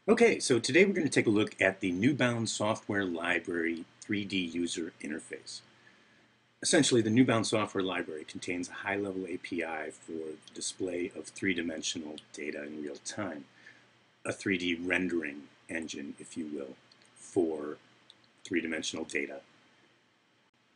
Okay, so today we're going to take a look at the Newbound Software Library 3D user interface. Essentially, the Newbound Software Library contains a high-level API for the display of three-dimensional data in real time, a 3D rendering engine, if you will, for three-dimensional data.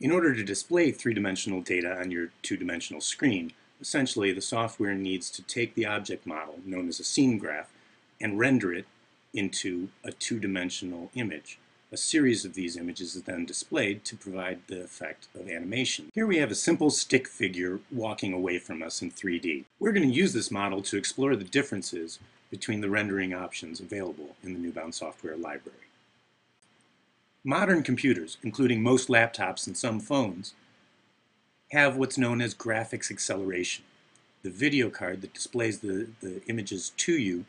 In order to display three-dimensional data on your two-dimensional screen, essentially the software needs to take the object model, known as a scene graph, and render it into a two-dimensional image. A series of these images is then displayed to provide the effect of animation. Here we have a simple stick figure walking away from us in 3D. We're going to use this model to explore the differences between the rendering options available in the Newbound Software Library. Modern computers, including most laptops and some phones, have what's known as graphics acceleration. The video card that displays the images to you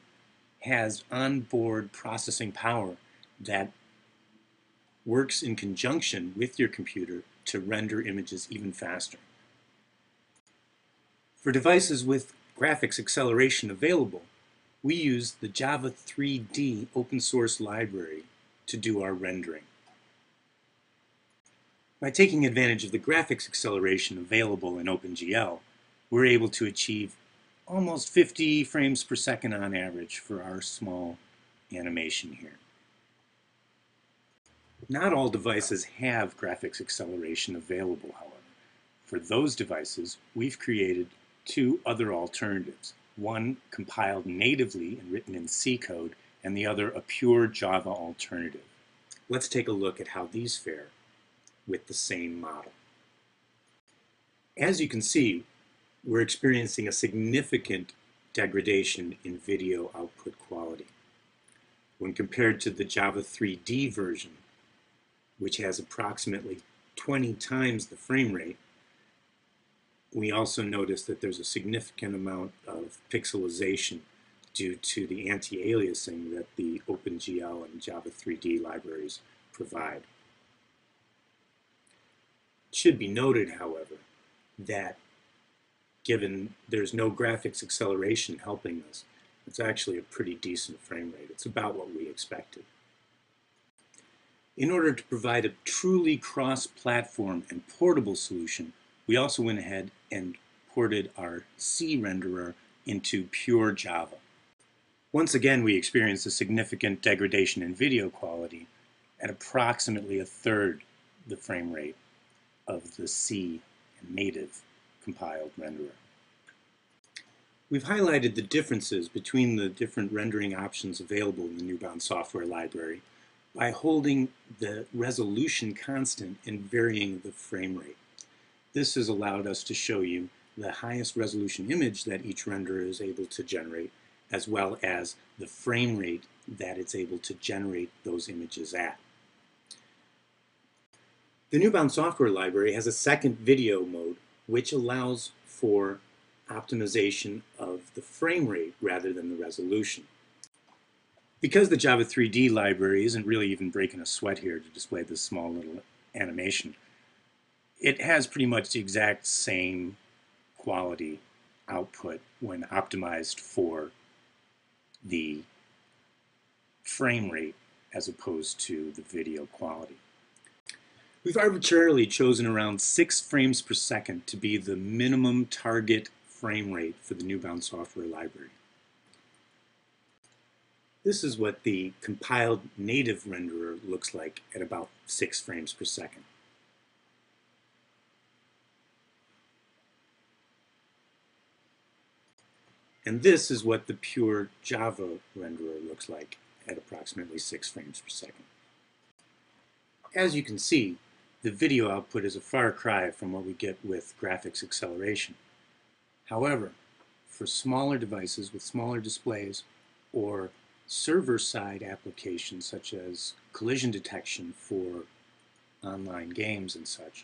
has onboard processing power that works in conjunction with your computer to render images even faster. For devices with graphics acceleration available, we use the Java 3D open source library to do our rendering. By taking advantage of the graphics acceleration available in OpenGL, we're able to achieve almost 50 frames per second on average for our small animation here. Not all devices have graphics acceleration available, however. For those devices, we've created two other alternatives. One compiled natively and written in C code, and the other a pure Java alternative. Let's take a look at how these fare with the same model. As you can see, we're experiencing a significant degradation in video output quality. When compared to the Java 3D version, which has approximately 20 times the frame rate, we also notice that there's a significant amount of pixelization due to the anti-aliasing that the OpenGL and Java 3D libraries provide. It should be noted, however, that given there's no graphics acceleration helping us, it's actually a pretty decent frame rate. It's about what we expected. In order to provide a truly cross-platform and portable solution, we also went ahead and ported our C renderer into pure Java. Once again, we experienced a significant degradation in video quality at approximately a third the frame rate of the C native compiled renderer. We've highlighted the differences between the different rendering options available in the Newbound Software Library by holding the resolution constant and varying the frame rate. This has allowed us to show you the highest resolution image that each renderer is able to generate, as well as the frame rate that it's able to generate those images at. The Newbound Software Library has a second video mode which allows for optimization of the frame rate rather than the resolution. Because the Java 3D library isn't really even breaking a sweat here to display this small little animation, it has pretty much the exact same quality output when optimized for the frame rate as opposed to the video quality. We've arbitrarily chosen around 6 frames per second to be the minimum target frame rate for the Newbound Software Library. This is what the compiled native renderer looks like at about 6 frames per second. And this is what the pure Java renderer looks like at approximately 6 frames per second. As you can see, the video output is a far cry from what we get with graphics acceleration. However, for smaller devices with smaller displays or server-side applications such as collision detection for online games and such,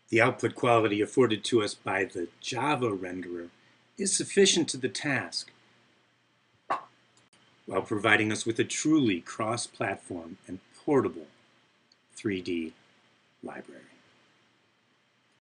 the output quality afforded to us by the Java renderer is sufficient to the task while providing us with a truly cross-platform and portable 3D library.